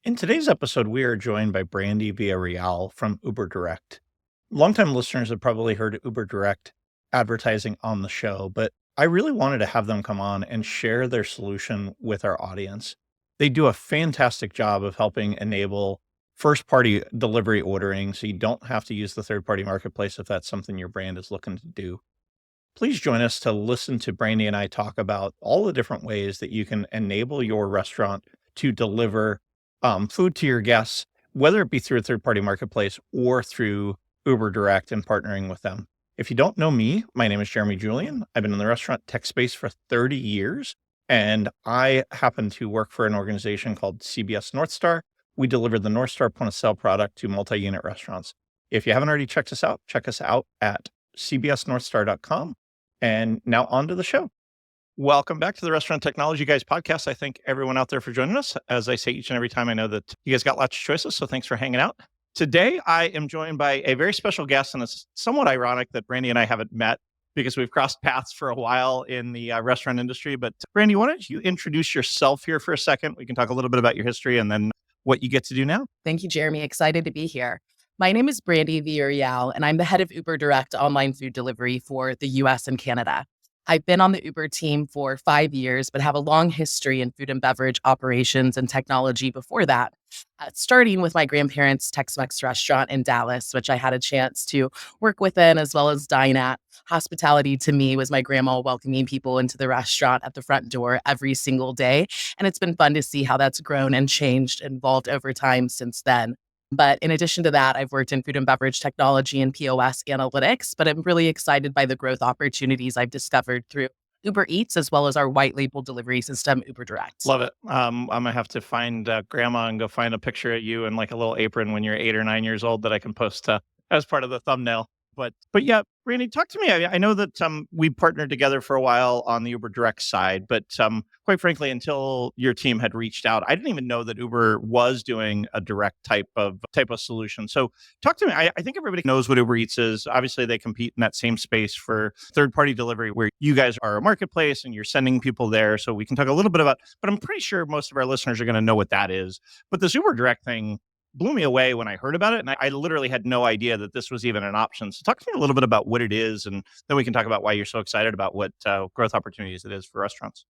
In today's episode, we are joined by Brandi Villareal from Uber Direct. Longtime listeners have probably heard Uber Direct advertising on the show, but I really wanted to have them come on and share their solution with our audience. They do a fantastic job of helping enable first party delivery ordering so you don't have to use the third party marketplace if that's something your brand is looking to do. Please join us to listen to Brandi and I talk about all the different ways that you can enable your restaurant to deliver food to your guests, whether it be through a third party marketplace or through Uber Direct and partnering with them. If you don't know me, my name is Jeremy Julian. I've been in the restaurant tech space for 30 years, and I happen to work for an organization called CBS North Star. We deliver the North Star point of sale product to multi unit restaurants. If you haven't already checked us out, check us out at cbsnorthstar.com. And now on to the show. Welcome back to the Restaurant Technology Guys podcast. I thank everyone out there for joining us. As I say each and every time, I know that you guys got lots of choices, so thanks for hanging out. Today, I am joined by a very special guest, and it's somewhat ironic that Brandi and I haven't met because we've crossed paths for a while in the restaurant industry. But Brandi, why don't you introduce yourself here for a second? We can talk a little bit about your history and then what you get to do now. Thank you, Jeremy. Excited to be here. My name is Brandi Villareal, and I'm the head of Uber Direct online food delivery for the US and Canada. I've been on the Uber team for 5 years, but have a long history in food and beverage operations and technology before that, starting with my grandparents' Tex-Mex restaurant in Dallas, which I had a chance to work within as well as dine at. Hospitality to me was my grandma welcoming people into the restaurant at the front door every single day. And it's been fun to see how that's grown and changed and evolved over time since then. But in addition to that, I've worked in food and beverage technology and POS analytics, but I'm really excited by the growth opportunities I've discovered through Uber Eats, as well as our white label delivery system, Uber Direct. Love it. I'm gonna have to find grandma and go find a picture of you in like a little apron when you're 8 or 9 years old that I can post as part of the thumbnail. But yeah, Randy, talk to me. I know that we partnered together for a while on the Uber Direct side, but quite frankly, until your team had reached out, I didn't even know that Uber was doing a direct type of solution. So talk to me. I think everybody knows what Uber Eats is. Obviously, they compete in that same space for third party delivery, where you guys are a marketplace and you're sending people there. So we can talk a little bit about. But I'm pretty sure most of our listeners are going to know what that is. But this Uber Direct thing blew me away when I heard about it. And I literally had no idea that this was even an option. So talk to me a little bit about what it is, and then we can talk about why you're so excited about what growth opportunities it is for restaurants.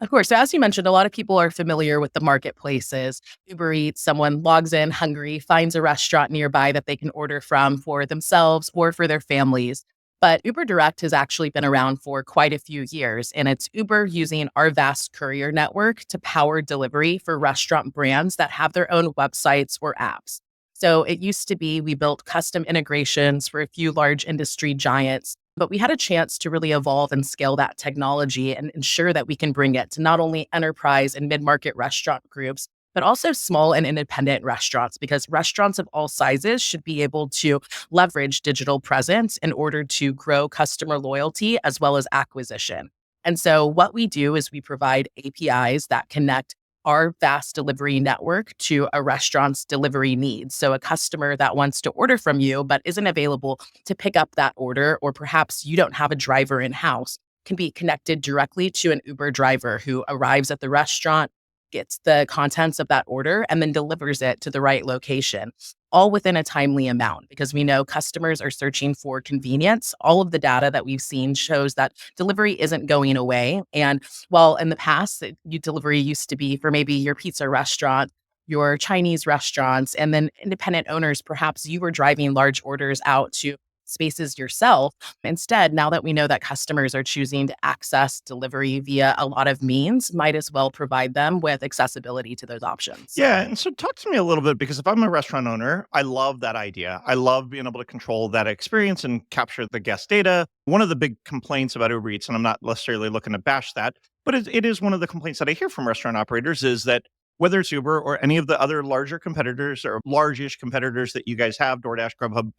Of course. So as you mentioned, a lot of people are familiar with the marketplaces. Uber Eats, someone logs in hungry, finds a restaurant nearby that they can order from for themselves or for their families. But Uber Direct has actually been around for quite a few years, and it's Uber using our vast courier network to power delivery for restaurant brands that have their own websites or apps. So it used to be we built custom integrations for a few large industry giants, but we had a chance to really evolve and scale that technology and ensure that we can bring it to not only enterprise and mid-market restaurant groups, but also small and independent restaurants, because restaurants of all sizes should be able to leverage digital presence in order to grow customer loyalty as well as acquisition. And so what we do is we provide APIs that connect our vast delivery network to a restaurant's delivery needs. So a customer that wants to order from you but isn't available to pick up that order, or perhaps you don't have a driver in-house, can be connected directly to an Uber driver who arrives at the restaurant, gets the contents of that order, and then delivers it to the right location, all within a timely amount, because we know customers are searching for convenience. All of the data that we've seen shows that delivery isn't going away. And while in the past, delivery used to be for maybe your pizza restaurant, your Chinese restaurants, and then independent owners, perhaps you were driving large orders out to spaces yourself. Instead, now that we know that customers are choosing to access delivery via a lot of means, might as well provide them with accessibility to those options. Yeah. And so talk to me a little bit, because if I'm a restaurant owner, I love that idea. I love being able to control that experience and capture the guest data. One of the big complaints about Uber Eats, and I'm not necessarily looking to bash that, but it is one of the complaints that I hear from restaurant operators, is that whether it's Uber or any of the other larger competitors or large-ish competitors that you guys have, DoorDash, Grubhub,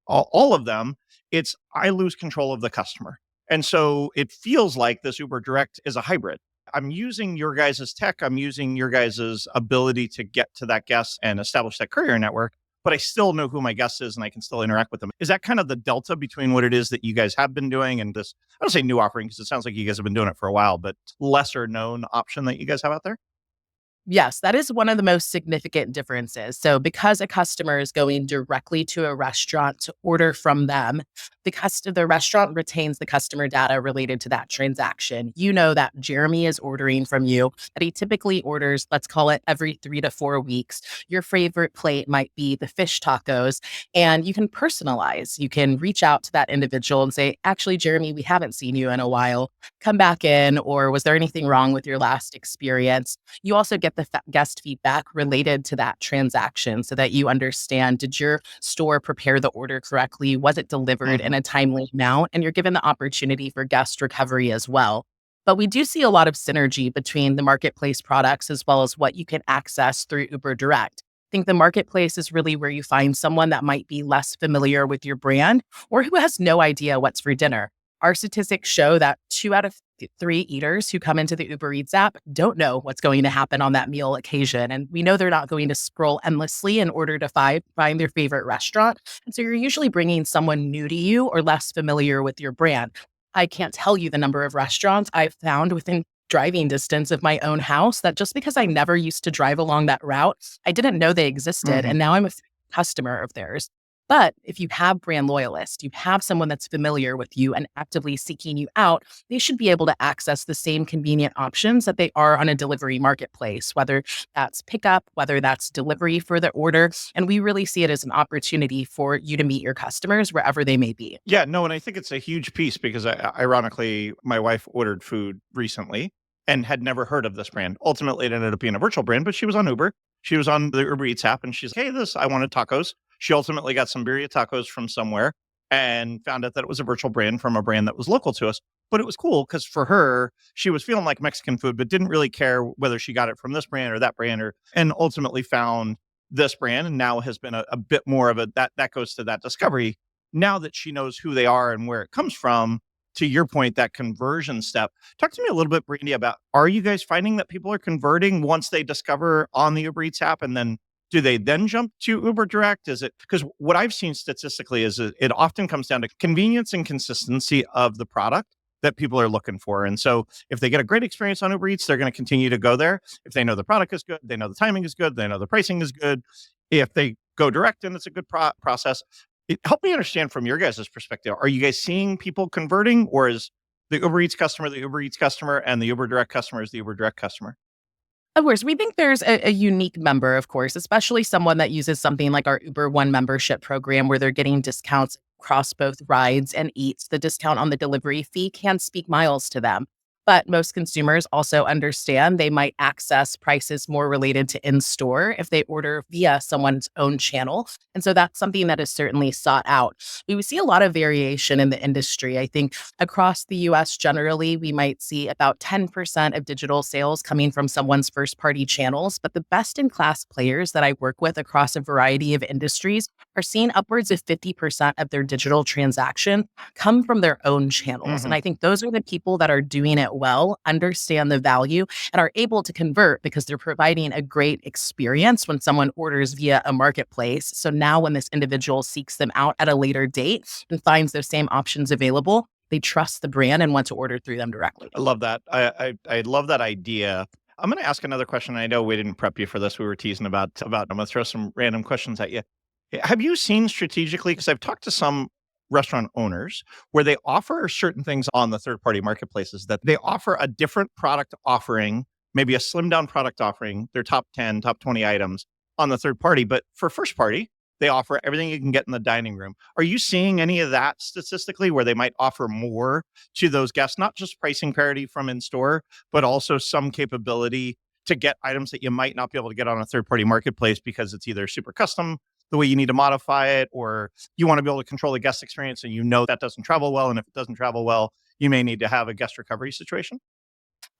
all of them, it's I lose control of the customer. And so it feels like this Uber Direct is a hybrid. I'm using your guys' tech, I'm using your guys' ability to get to that guest and establish that courier network, but I still know who my guest is and I can still interact with them. Is that kind of the delta between what it is that you guys have been doing and this, I don't say new offering because it sounds like you guys have been doing it for a while, but lesser known option that you guys have out there? Yes, that is one of the most significant differences. So, because a customer is going directly to a restaurant to order from them, the restaurant retains the customer data related to that transaction. You know that Jeremy is ordering from you, that he typically orders, let's call it every 3 to 4 weeks. Your favorite plate might be the fish tacos, and you can personalize. You can reach out to that individual and say, actually, Jeremy, we haven't seen you in a while. Come back in, or was there anything wrong with your last experience? You also get the guest feedback related to that transaction so that you understand, did your store prepare the order correctly? Was it delivered in Mhm. a timely amount? And you're given the opportunity for guest recovery as well. But we do see a lot of synergy between the marketplace products as well as what you can access through Uber Direct. I think the marketplace is really where you find someone that might be less familiar with your brand or who has no idea what's for dinner. Our statistics show that 2 out of 3 eaters who come into the Uber Eats app don't know what's going to happen on that meal occasion. And we know they're not going to scroll endlessly in order to find their favorite restaurant. And so you're usually bringing someone new to you or less familiar with your brand. I can't tell you the number of restaurants I've found within driving distance of my own house that just because I never used to drive along that route, I didn't know they existed. Mhm. And now I'm a customer of theirs. But if you have brand loyalists, you have someone that's familiar with you and actively seeking you out, they should be able to access the same convenient options that they are on a delivery marketplace, whether that's pickup, whether that's delivery for the order. And we really see it as an opportunity for you to meet your customers wherever they may be. Yeah, no, and I think it's a huge piece because ironically, my wife ordered food recently and had never heard of this brand. Ultimately, it ended up being a virtual brand, but she was on Uber. She was on the Uber Eats app and she's like, hey, I wanted tacos. She ultimately got some birria tacos from somewhere and found out that it was a virtual brand from a brand that was local to us. But it was cool because for her, she was feeling like Mexican food, but didn't really care whether she got it from this brand or that brand, and ultimately found this brand and now has been a bit more of a that goes to that discovery now that she knows who they are and where it comes from. To your point, that conversion step, talk to me a little bit, Brandy, about, are you guys finding that people are converting once they discover on the Uber Eats app, and then do they then jump to Uber Direct? Is it because what I've seen statistically is it often comes down to convenience and consistency of the product that people are looking for. And so if they get a great experience on Uber Eats, they're going to continue to go there. If they know the product is good, they know the timing is good, they know the pricing is good. If they go direct and it's a good process, help me understand from your guys' perspective. Are you guys seeing people converting, or is the Uber Eats customer the Uber Eats customer and the Uber Direct customer is the Uber Direct customer? Of course, we think there's a unique member, of course, especially someone that uses something like our Uber One membership program where they're getting discounts across both rides and eats. The discount on the delivery fee can speak miles to them. But most consumers also understand they might access prices more related to in store if they order via someone's own channel. And so that's something that is certainly sought out. We would see a lot of variation in the industry. I think across the US, generally, we might see about 10% of digital sales coming from someone's first party channels. But the best in class players that I work with across a variety of industries are seeing upwards of 50% of their digital transaction come from their own channels. And Mhm. I think those are the people that are doing it well, understand the value, and are able to convert because they're providing a great experience when someone orders via a marketplace. So now, when this individual seeks them out at a later date and finds those same options available, they trust the brand and want to order through them directly. I love that. I love that idea. I'm going to ask another question. I know we didn't prep you for this. We were teasing about. I'm going to throw some random questions at you. Have you seen strategically? Because I've talked to some restaurant owners where they offer certain things on the third party marketplaces, that they offer a different product offering, maybe a slim down product offering, their top 10, top 20 items on the third party, but for first party, they offer everything you can get in the dining room. Are you seeing any of that statistically where they might offer more to those guests, not just pricing parity from in store, but also some capability to get items that you might not be able to get on a third party marketplace because it's either super custom the way you need to modify it, or you want to be able to control the guest experience and you know that doesn't travel well. And if it doesn't travel well, you may need to have a guest recovery situation?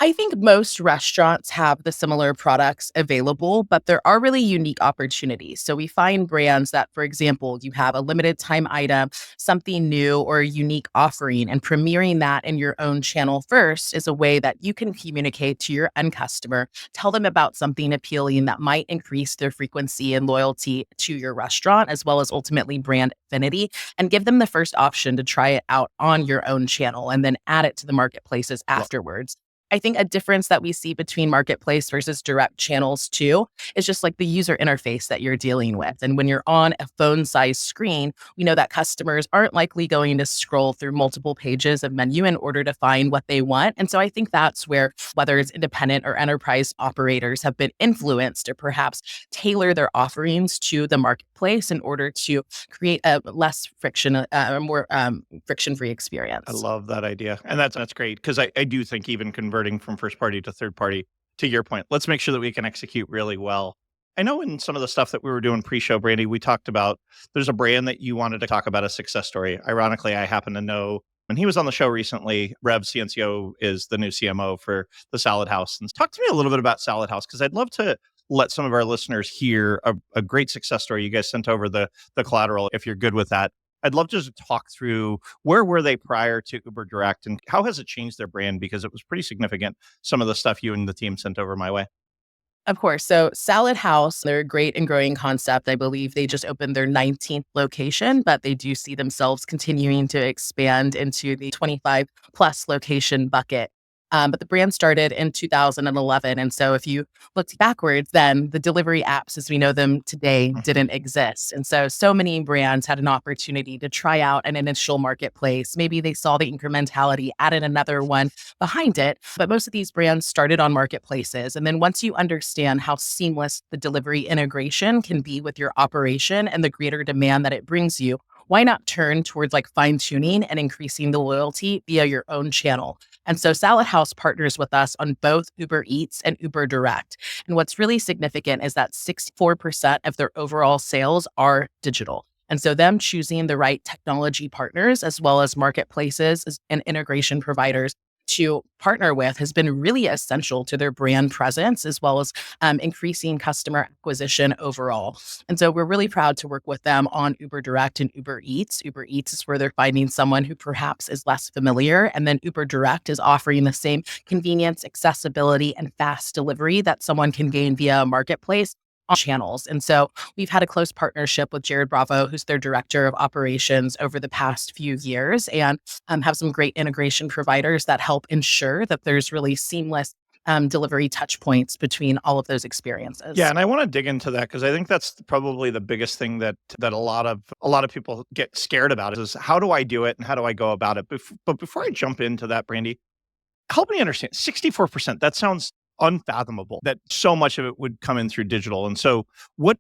I think most restaurants have the similar products available, but there are really unique opportunities. So we find brands that, for example, you have a limited time item, something new or a unique offering, and premiering that in your own channel first is a way that you can communicate to your end customer, tell them about something appealing that might increase their frequency and loyalty to your restaurant, as well as ultimately brand affinity, and give them the first option to try it out on your own channel and then add it to the marketplaces Love afterwards. I think a difference that we see between marketplace versus direct channels too is just like the user interface that you're dealing with. And when you're on a phone sized screen, we know that customers aren't likely going to scroll through multiple pages of menu in order to find what they want. And so I think that's where, whether it's independent or enterprise operators, have been influenced to perhaps tailor their offerings to the marketplace in order to create a less friction, a more friction free I experience. love that idea. And that's great because I do think even converting from first party to third party, to your point, let's make sure that we can execute really well. I know in some of the stuff that we were doing pre-show, Brandy, we talked about there's a brand that you wanted to talk about a success story. Ironically, I happen to know when he was on the show recently, Rev CNCO is the new CMO for the Salad House. And talk to me a little bit about Salad House because I'd love to let some of our listeners hear a great success story. You guys sent over the collateral if you're good with that. I'd love to just talk through where were they prior to Uber Direct and how has it changed their brand because it was pretty significant, some of the stuff you and the team sent over my way. Of course. So, Salad House, they're a great and growing concept. I believe they just opened their 19th location, but they do see themselves continuing to expand into the 25 plus location bucket. But the brand started in 2011. And so, if you looked backwards, then the delivery apps as we know them today didn't exist. And so, so many brands had an opportunity to try out an initial marketplace. Maybe they saw the incrementality, added another one behind it. But most of these brands started on marketplaces. And then once you understand how seamless the delivery integration can be with your operation and the greater demand that it brings you, why not turn towards like fine tuning and increasing the loyalty via your own channel? And so Salad House partners with us on both Uber Eats and Uber Direct. And what's really significant is that 64% of their overall sales are digital. And so them choosing the right technology partners as well as marketplaces and integration providers to partner with has been really essential to their brand presence as well as increasing customer acquisition overall. And so we're really proud to work with them on Uber Direct and Uber Eats. Uber Eats is where they're finding someone who perhaps is less familiar. And then Uber Direct is offering the same convenience, accessibility, and fast delivery that someone can gain via a marketplace on channels. And so we've had a close partnership with Jared Bravo, who's their director of operations over the past few years, and have some great integration providers that help ensure that there's really seamless delivery touch points between all of those Yeah, experiences. and I want to dig into that because I think that's probably the biggest thing that a lot of people get scared about is how do I do it and how do I go about it. But before I jump into that, Brandy, help me understand 64%. That sounds unfathomable that so much of it would come in through digital. And so what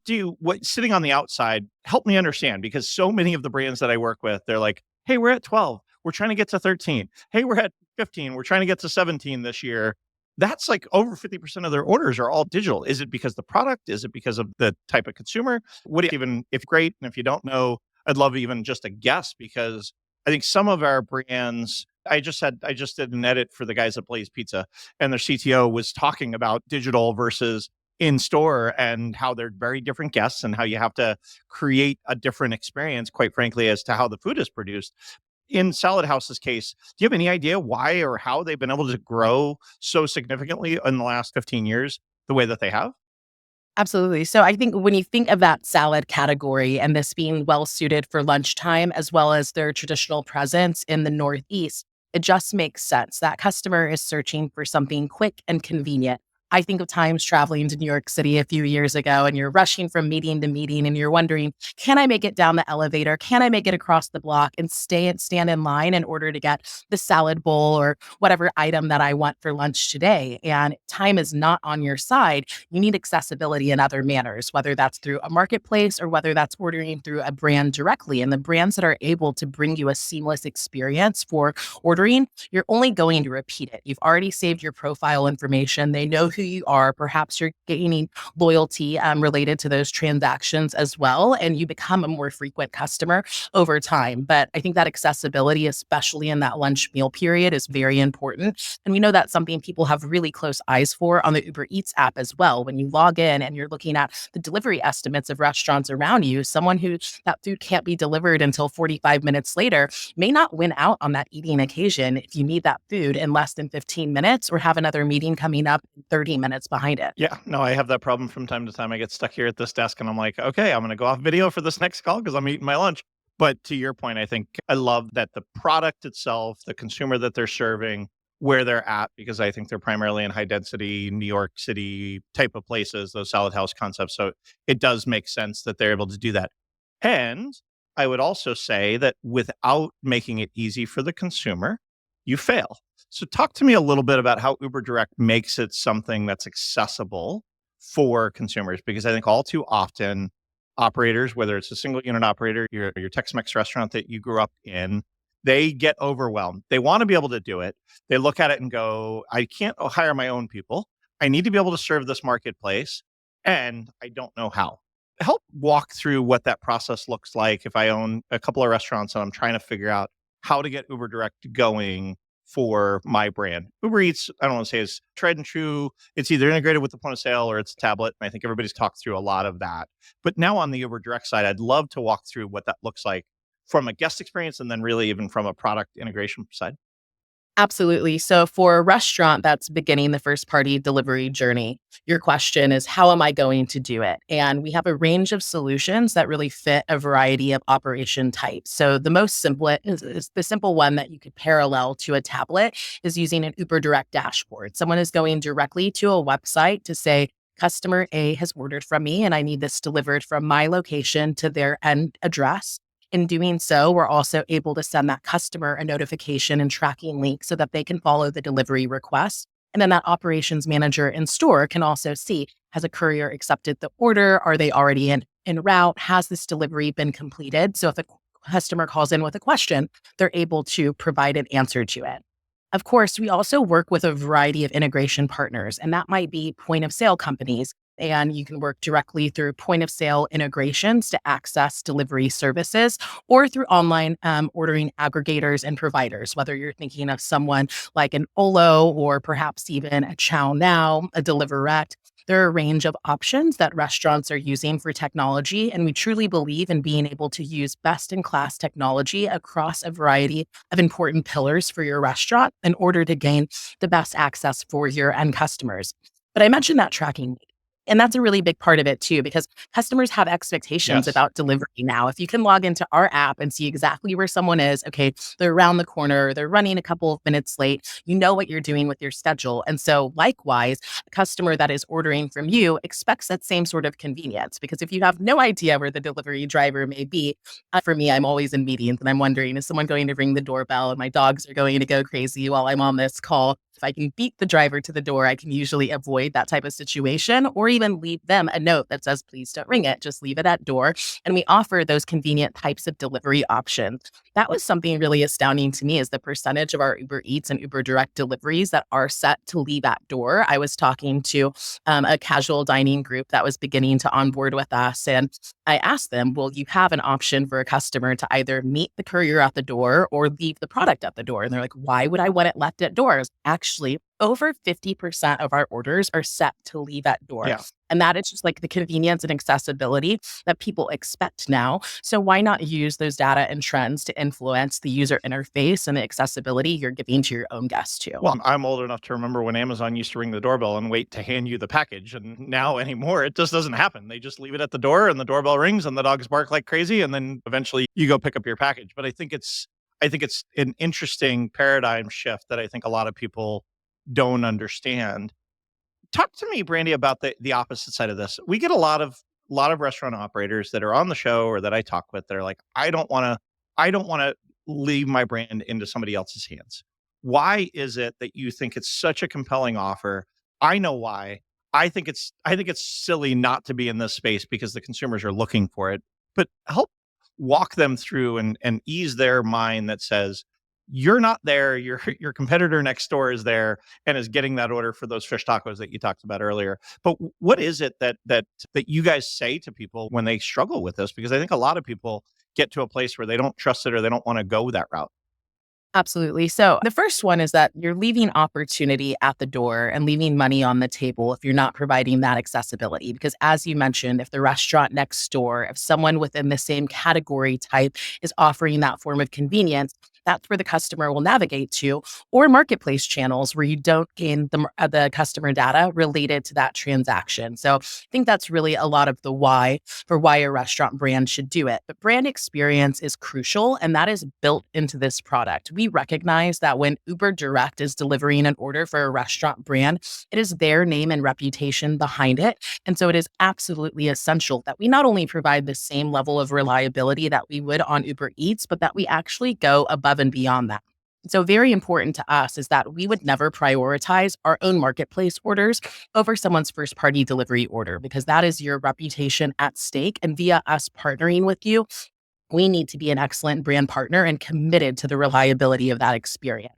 sitting on the outside, help me understand because so many of the brands that I work with, they're like, "Hey, we're at 12. We're trying to get to 13. Hey, we're at 15. We're trying to get to 17 this year." That's like over 50% of their orders are all digital. Is it because the product? Is it because of the type of consumer? What do you even if great and if you don't know, I'd love even just a guess because I think some of our brands I just did an edit for the guys at Blaze Pizza, and their CTO was talking about digital versus in store and how they're very different guests and how you have to create a different experience, quite frankly, as to how the food is produced. In Salad House's case, do you have any idea why or how they've been able to grow so significantly in the last 15 years the way that they have? Absolutely. So I think when you think of that salad category and this being well suited for lunchtime, as well as their traditional presence in the Northeast, it just makes sense. That customer is searching for something quick and convenient. I think of times traveling to New York City a few years ago and you're rushing from meeting to meeting and you're wondering, can I make it down the elevator? Can I make it across the block and stand in line in order to get the salad bowl or whatever item that I want for lunch today? And time is not on your side. You need accessibility in other manners, whether that's through a marketplace or whether that's ordering through a brand directly. And the brands that are able to bring you a seamless experience for ordering, you're only going to repeat it. You've already saved your profile information. They know who you are. Perhaps you're gaining loyalty related to those transactions as well. And you become a more frequent customer over time. But I think that accessibility, especially in that lunch meal period, is very important. And we know that's something people have really close eyes for on the Uber Eats app as well. When you log in and you're looking at the delivery estimates of restaurants around you, someone who that food can't be delivered until 45 minutes later may not win out on that eating occasion if you need that food in less than 15 minutes or have another meeting coming up 30 minutes behind it. Yeah, no, I have that problem from time to time. I get stuck here at this desk and I'm like, okay, I'm going to go off video for this next call because I'm eating my lunch. But to your point, I think I love that the product itself, the consumer that they're serving, where they're at, because I think they're primarily in high density New York City type of places, those salad house concepts. So it does make sense that they're able to do that. And I would also say that without making it easy for the consumer, you fail. So talk to me a little bit about how Uber Direct makes it something that's accessible for consumers, because I think all too often operators, whether it's a single unit operator, your Tex-Mex restaurant that you grew up in, they get overwhelmed. They want to be able to do it. They look at it and go, I can't hire my own people. I need to be able to serve this marketplace, and I don't know how. Help walk through what that process looks like if I own a couple of restaurants and I'm trying to figure out how to get Uber Direct going for my brand. Uber Eats, I don't want to say is tried and true. It's either integrated with the point of sale or it's a tablet. And I think everybody's talked through a lot of that. But now on the Uber Direct side, I'd love to walk through what that looks like from a guest experience and then really even from a product integration side. Absolutely. So for a restaurant that's beginning the first party delivery journey, your question is, how am I going to do it? And we have a range of solutions that really fit a variety of operation types. So the most simple is the simple one that you could parallel to a tablet is using an Uber Direct dashboard. Someone is going directly to a website to say, customer A has ordered from me and I need this delivered from my location to their end address. In doing so, we're also able to send that customer a notification and tracking link so that they can follow the delivery request. And then that operations manager in store can also see, has a courier accepted the order? Are they already en route? Has this delivery been completed? So if a customer calls in with a question, they're able to provide an answer to it. Of course, we also work with a variety of integration partners, and that might be point of sale companies. And you can work directly through point of sale integrations to access delivery services or through online ordering aggregators and providers, whether you're thinking of someone like an Olo or perhaps even a Chow Now, a Deliverect. There are a range of options that restaurants are using for technology, and we truly believe in being able to use best-in-class technology across a variety of important pillars for your restaurant in order to gain the best access for your end customers. But I mentioned that tracking. And that's a really big part of it too, because customers have expectations Yes. about delivery now. If you can log into our app and see exactly where someone is, okay, they're around the corner, they're running a couple of minutes late, you know what you're doing with your schedule. And so likewise, a customer that is ordering from you expects that same sort of convenience, because if you have no idea where the delivery driver may be, for me, I'm always in meetings and I'm wondering, is someone going to ring the doorbell and my dogs are going to go crazy while I'm on this call? If I can beat the driver to the door, I can usually avoid that type of situation or even leave them a note that says, please don't ring it, just leave it at door. And we offer those convenient types of delivery options. That was something really astounding to me is the percentage of our Uber Eats and Uber Direct deliveries that are set to leave at door. I was talking to a casual dining group that was beginning to onboard with us. And I asked them, will you have an option for a customer to either meet the courier at the door or leave the product at the door? And they're like, why would I want it left at doors? Actually, over 50% of our orders are set to leave at door. Yeah. And that is just like the convenience and accessibility that people expect now. So why not use those data and trends to influence the user interface and the accessibility you're giving to your own guests too? Well, I'm old enough to remember when Amazon used to ring the doorbell and wait to hand you the package. And now anymore, it just doesn't happen. They just leave it at the door and the doorbell rings and the dogs bark like crazy. And then eventually you go pick up your package. But I think it's an interesting paradigm shift that I think a lot of people don't understand. Talk to me, Brandy, about the opposite side of this. We get a lot of restaurant operators that are on the show or that I talk with that are like, I don't want to leave my brand into somebody else's hands. Why is it that you think it's such a compelling offer? I know why. I think it's silly not to be in this space because the consumers are looking for it. But help walk them through and ease their mind that says, you're not there, your competitor next door is there and is getting that order for those fish tacos that you talked about earlier. But what is it that you guys say to people when they struggle with this? Because I think a lot of people get to a place where they don't trust it or they don't want to go that route. Absolutely. So the first one is that you're leaving opportunity at the door and leaving money on the table if you're not providing that accessibility. Because as you mentioned, if the restaurant next door, if someone within the same category type is offering that form of convenience, That's where the customer will navigate to, or marketplace channels where you don't gain the customer data related to that transaction. So I think that's really a lot of the why for why a restaurant brand should do it. But brand experience is crucial, and that is built into this product. We recognize that when Uber Direct is delivering an order for a restaurant brand, it is their name and reputation behind it. And so it is absolutely essential that we not only provide the same level of reliability that we would on Uber Eats, but that we actually go above and beyond that. So, very important to us is that we would never prioritize our own marketplace orders over someone's first party delivery order, because that is your reputation at stake. And via us partnering with you, we need to be an excellent brand partner and committed to the reliability of that experience.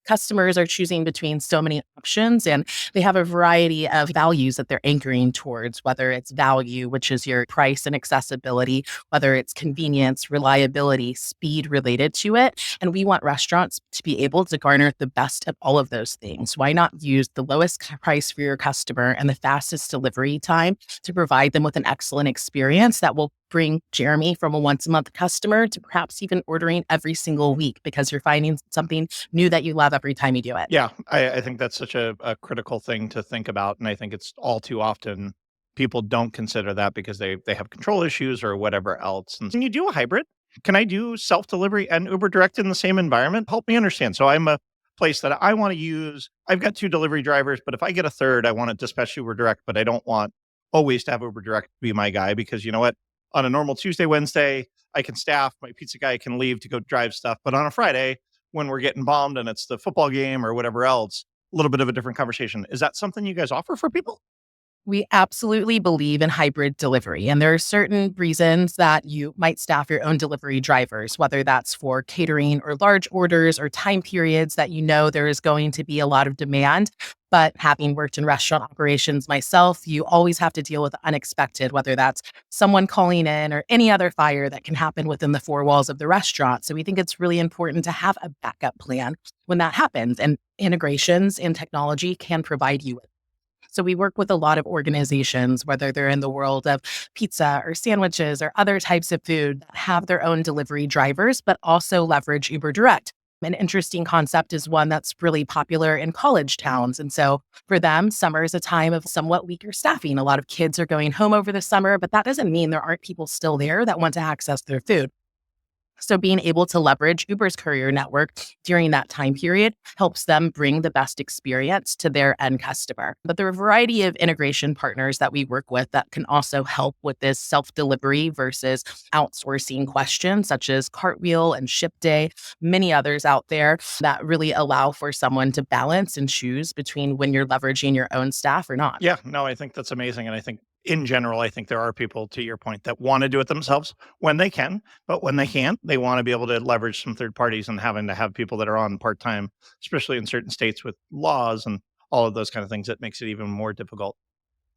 Customers are choosing between so many options, and they have a variety of values that they're anchoring towards, whether it's value, which is your price and accessibility, whether it's convenience, reliability, speed related to it. And we want restaurants to be able to garner the best of all of those things. Why not use the lowest price for your customer and the fastest delivery time to provide them with an excellent experience that will bring Jeremy from a once a month customer to perhaps even ordering every single week because you're finding something new that you love every time you do it. Yeah, I think that's such a critical thing to think about. And I think it's all too often people don't consider that because they have control issues or whatever else. And can you do a hybrid? Can I do self-delivery and Uber Direct in the same environment? Help me understand. So I'm a place that I want to use. I've got 2 delivery drivers, but if I get a third, I want to dispatch Uber Direct, but I don't want always to have Uber Direct be my guy because you know what? On a normal Tuesday, Wednesday, I can staff, my pizza guy can leave to go drive stuff. But on a Friday, when we're getting bombed and it's the football game or whatever else, a little bit of a different conversation. Is that something you guys offer for people? We absolutely believe in hybrid delivery. And there are certain reasons that you might staff your own delivery drivers, whether that's for catering or large orders or time periods that you know there is going to be a lot of demand. But having worked in restaurant operations myself, you always have to deal with the unexpected, whether that's someone calling in or any other fire that can happen within the 4 walls of the restaurant. So we think it's really important to have a backup plan when that happens. And integrations in technology can provide you with. So we work with a lot of organizations, whether they're in the world of pizza or sandwiches or other types of food that have their own delivery drivers, but also leverage Uber Direct. An interesting concept is one that's really popular in college towns. And so for them, summer is a time of somewhat weaker staffing. A lot of kids are going home over the summer, but that doesn't mean there aren't people still there that want to access their food. So being able to leverage Uber's courier network during that time period helps them bring the best experience to their end customer. But there are a variety of integration partners that we work with that can also help with this self-delivery versus outsourcing questions, such as Cartwheel and Ship Day, many others out there that really allow for someone to balance and choose between when you're leveraging your own staff or not. Yeah, no, I think that's amazing. And I think in general, I think there are people, to your point, that want to do it themselves when they can, but when they can't, they want to be able to leverage some third parties and having to have people that are on part time, especially in certain states with laws and all of those kind of things. That makes it even more difficult.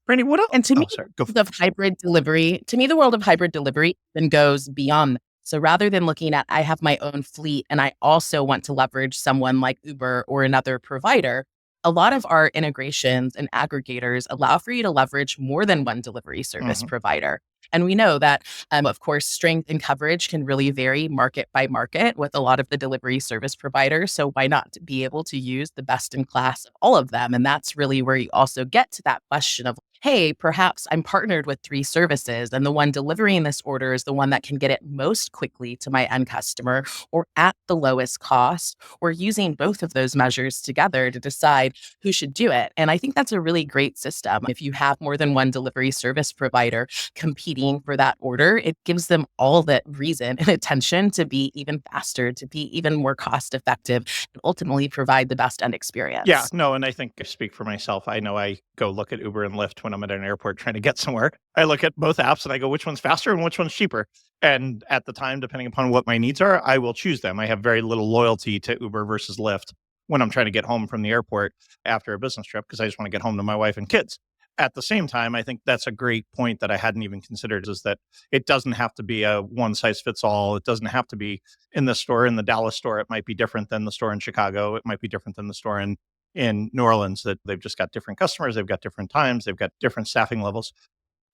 Brandy, what else? And to Oh, me, sorry. Go. the world of hybrid delivery then goes beyond that. So rather than looking at, I have my own fleet and I also want to leverage someone like Uber or another provider, a lot of our integrations and aggregators allow for you to leverage more than one delivery service Mhm. provider. And we know that, of course, strength and coverage can really vary market by market with a lot of the delivery service providers. So why not be able to use the best in class of all of them? And that's really where you also get to that question of, hey, perhaps I'm partnered with 3 services and the one delivering this order is the one that can get it most quickly to my end customer or at the lowest cost, or using both of those measures together to decide who should do it. And I think that's a really great system. If you have more than one delivery service provider competing for that order, it gives them all the reason and attention to be even faster, to be even more cost effective, and ultimately provide the best end Yeah, experience. no, and I think I speak for myself. I know I go look at Uber and Lyft when I'm at an airport trying to get somewhere. I look at both apps and I go, which one's faster and which one's cheaper? And at the time, depending upon what my needs are, I will choose them. I have very little loyalty to Uber versus Lyft when I'm trying to get home from the airport after a business trip because I just want to get home to my wife and kids. At the same time, I think that's a great point that I hadn't even considered is that it doesn't have to be a one size fits all. It doesn't have to be in the store in the Dallas store. It might be different than the store in Chicago. It might be different than the store in New Orleans, that they've just got different customers, they've got different times, they've got different staffing levels.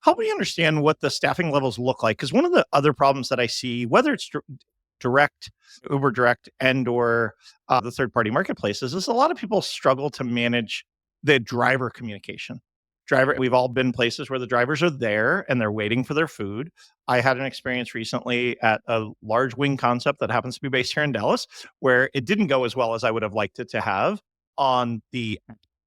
Help me understand what the staffing levels look like. Because one of the other problems that I see, whether it's direct, Uber Direct, and or the third-party marketplaces is a lot of people struggle to manage the driver communication. We've all been places where the drivers are there and they're waiting for their food. I had an experience recently at a large wing concept that happens to be based here in Dallas, where it didn't go as well as I would have liked it to have on the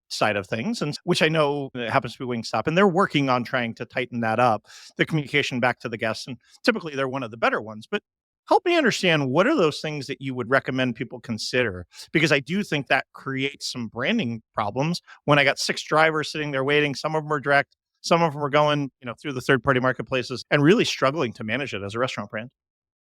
side of things, and which I know happens to be Wingstop, and they're working on trying to tighten that up, the communication back to the guests, and typically they're one of the better ones. But help me understand, what are those things that you would recommend people consider? Because I do think that creates some branding problems when I got 6 drivers sitting there waiting. Some of them are direct, some of them are going, through the third party marketplaces and really struggling to manage it as a restaurant brand.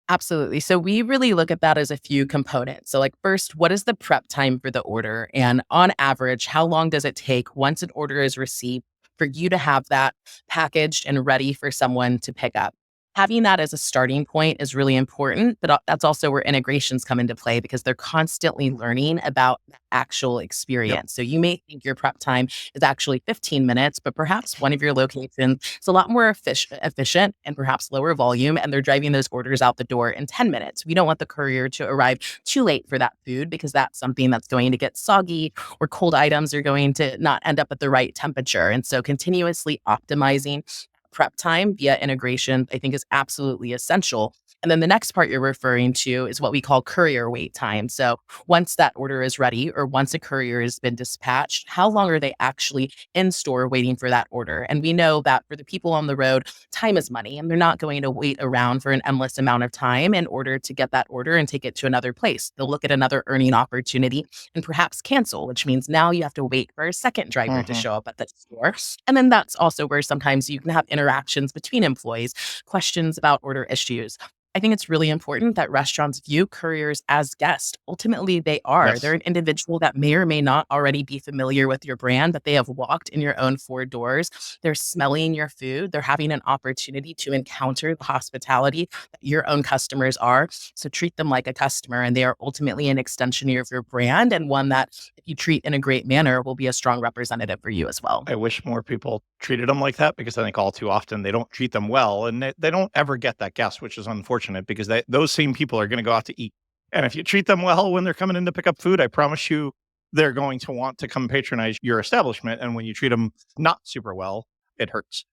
Absolutely. So we really look at that as a few components. So, like, first, what is the prep time for the order? And on average, how long does it take once an order is received for you to have that packaged and ready for someone to pick up? Having that as a starting point is really important, but that's also where integrations come into play because they're constantly learning about the actual Yep. experience. So you may think your prep time is actually 15 minutes, but perhaps one of your locations is a lot more efficient and perhaps lower volume, and they're driving those orders out the door in 10 minutes. We don't want the courier to arrive too late for that food because that's something that's going to get soggy, or cold items are going to not end up at the right temperature. And so continuously optimizing prep time via integration, I think, is absolutely essential. And then the next part you're referring to is what we call courier wait time. So once that order is ready or once a courier has been dispatched, how long are they actually in store waiting for that order? And we know that for the people on the road, time is money, and they're not going to wait around for an endless amount of time in order to get that order and take it to another place. They'll look at another earning opportunity and perhaps cancel, which means now you have to wait for a second driver to Mhm. show up at the store. And then that's also where sometimes you can have interactions between employees, questions about order issues. I think it's really important that restaurants view couriers as guests. Ultimately, they are. They're Yes. an individual that may or may not already be familiar with your brand, but they have walked in your own 4 doors. They're smelling your food. They're having an opportunity to encounter the hospitality that your own customers are. So treat them like a customer, and they are ultimately an extension of your brand, and one that, if you treat in a great manner, will be a strong representative for you as well. I wish more people treated them like that, because I think all too often they don't treat them well, and they don't ever get that guest, which is unfortunate because those same people are going to go out to eat. And if you treat them well when they're coming in to pick up food, I promise you they're going to want to come patronize your establishment. And when you treat them not super well, it hurts.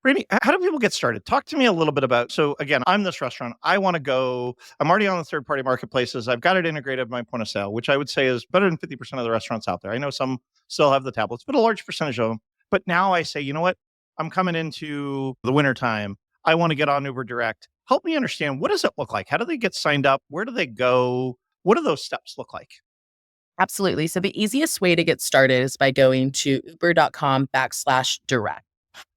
Brady, how do people get started? Talk to me a little bit about. So again, I'm this restaurant. I want to go. I'm already on the third party marketplaces. I've got it integrated with my point of sale, which I would say is better than 50% of the restaurants out there. I know some still have the tablets, but a large percentage of them. But now I say, you know what? I'm coming into the winter time. I want to get on Uber Direct. Help me understand, what does it look like? How do they get signed up? Where do they go? What do those steps look like? Absolutely. So the easiest way to get started is by going to uber.com/direct.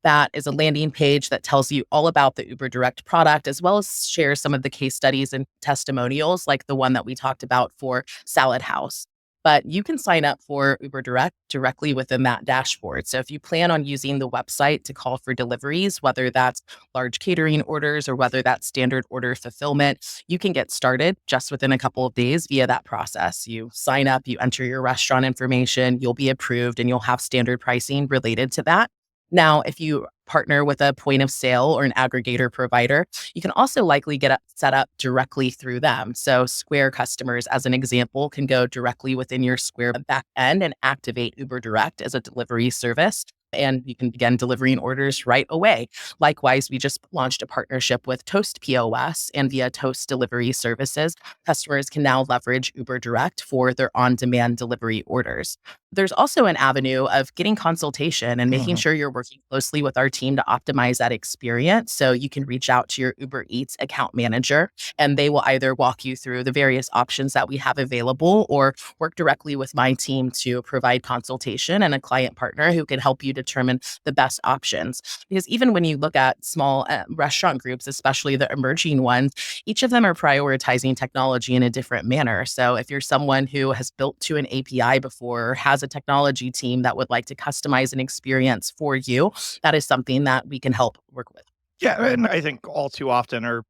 That is a landing page that tells you all about the Uber Direct product, as well as shares some of the case studies and testimonials, like the one that we talked about for Salad House. But you can sign up for Uber Direct directly within that dashboard. So if you plan on using the website to call for deliveries, whether that's large catering orders or whether that's standard order fulfillment, you can get started just within a couple of days via that process. You sign up, you enter your restaurant information, you'll be approved, and you'll have standard pricing related to that. Now, if you partner with a point of sale or an aggregator provider, you can also likely get set up directly through them. So, Square customers, as an example, can go directly within your Square back end and activate Uber Direct as a delivery service. And you can begin delivering orders right away. Likewise, we just launched a partnership with Toast POS, and via Toast delivery services, customers can now leverage Uber Direct for their on demand delivery orders. There's also an avenue of getting consultation and making Mhm. sure you're working closely with our team to optimize that experience. So you can reach out to your Uber Eats account manager, and they will either walk you through the various options that we have available, or work directly with my team to provide consultation and a client partner who can help you determine the best options. Because even when you look at small restaurant groups, especially the emerging ones, each of them are prioritizing technology in a different manner. So if you're someone who has built to an API before, or has a technology team that would like to customize an experience for you, that is something that we can help work with. Yeah, and I think all too often, or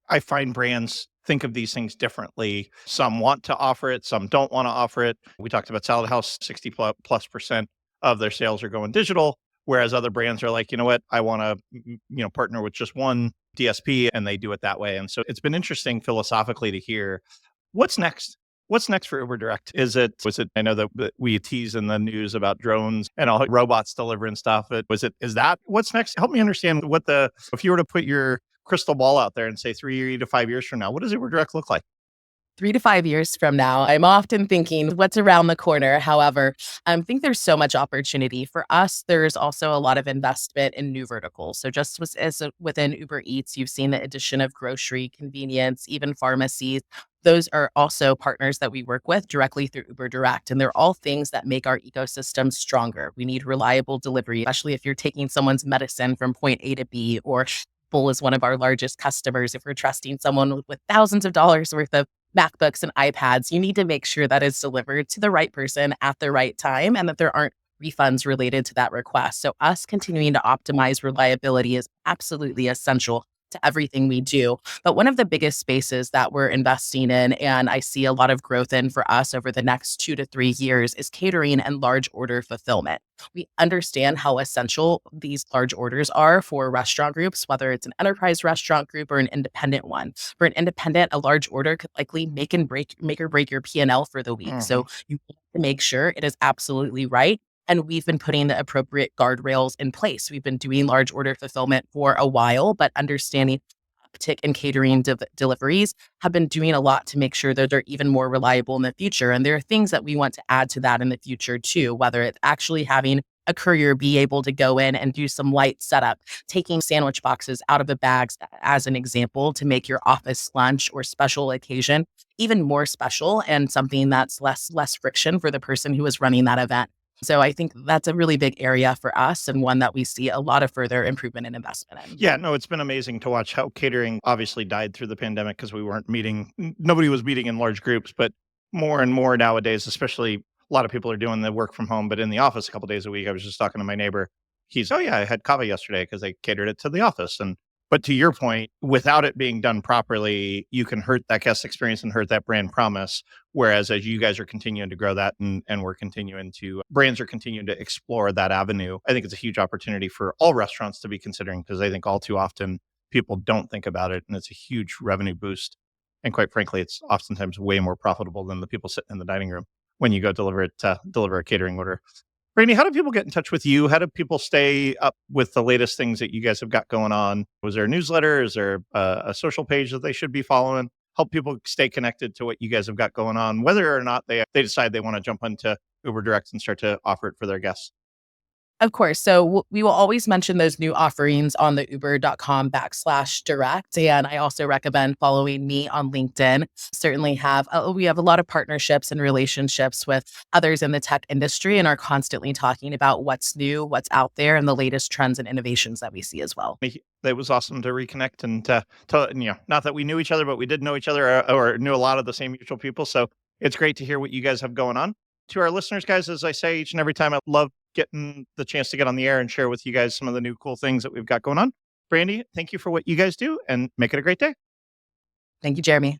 I find brands think of these things differently. Some want to offer it, some don't want to offer it. We talked about Salad House, 60 plus percent of their sales are going digital. Whereas other brands are like, you know what, I want to, partner with just one DSP, and they do it that way. And so it's been interesting philosophically to hear what's next. What's next for Uber Direct? Was it, I know that we tease in the news about drones and all robots delivering stuff. Is that what's next? Help me understand if you were to put your crystal ball out there and say 3 to 5 years from now, what does Uber Direct look like? 3 to 5 years from now, I'm often thinking what's around the corner. However, I think there's so much opportunity for us. There's also a lot of investment in new verticals. So just within Uber Eats, you've seen the addition of grocery, convenience, even pharmacies. Those are also partners that we work with directly through Uber Direct. And they're all things that make our ecosystem stronger. We need reliable delivery, especially if you're taking someone's medicine from point A to B, or Bull is one of our largest customers. If we're trusting someone with thousands of dollars worth of MacBooks and iPads, you need to make sure that it's delivered to the right person at the right time and that there aren't refunds related to that request. So us continuing to optimize reliability is absolutely essential to everything we do. But one of the biggest spaces that we're investing in, and I see a lot of growth in for us over the next 2 to 3 years, is catering and large order fulfillment. We understand how essential these large orders are for restaurant groups, whether it's an enterprise restaurant group or an independent one. For an independent, a large order could likely make or break your P&L for the week. So you need to make sure it is absolutely right. And we've been putting the appropriate guardrails in place. We've been doing large order fulfillment for a while, but understanding uptick in catering deliveries have been doing a lot to make sure that they're even more reliable in the future. And there are things that we want to add to that in the future too, whether it's actually having a courier be able to go in and do some light setup, taking sandwich boxes out of the bags as an example to make your office lunch or special occasion even more special and something that's less friction for the person who is running that event. So I think that's a really big area for us and one that we see a lot of further improvement and investment in. Yeah, no, it's been amazing to watch how catering obviously died through the pandemic because we weren't meeting, nobody was meeting in large groups, but more and more nowadays, especially a lot of people are doing the work from home, but in the office a couple days a week. I was just talking to my neighbor. Oh yeah, I had kava yesterday because they catered it to the office. But to your point, without it being done properly, you can hurt that guest experience and hurt that brand promise. Whereas as you guys are continuing to grow that and brands are continuing to explore that avenue, I think it's a huge opportunity for all restaurants to be considering, because I think all too often people don't think about it, and it's a huge revenue boost. And quite frankly, it's oftentimes way more profitable than the people sitting in the dining room when you go deliver a catering order. Brandi, how do people get in touch with you? How do people stay up with the latest things that you guys have got going on? Was there a newsletter? Is there a social page that they should be following? Help people stay connected to what you guys have got going on, whether or not they decide they want to jump into Uber Direct and start to offer it for their guests. Of course. So we will always mention those new offerings on the uber.com/direct. And I also recommend following me on LinkedIn. We have a lot of partnerships and relationships with others in the tech industry and are constantly talking about what's new, what's out there, and the latest trends and innovations that we see as well. It was awesome to reconnect and not that we knew each other, but we did know each other or knew a lot of the same mutual people. So it's great to hear what you guys have going on. To our listeners, guys, as I say each and every time, I love getting the chance to get on the air and share with you guys some of the new cool things that we've got going on. Brandi, thank you for what you guys do, and make it a great day. Thank you, Jeremy.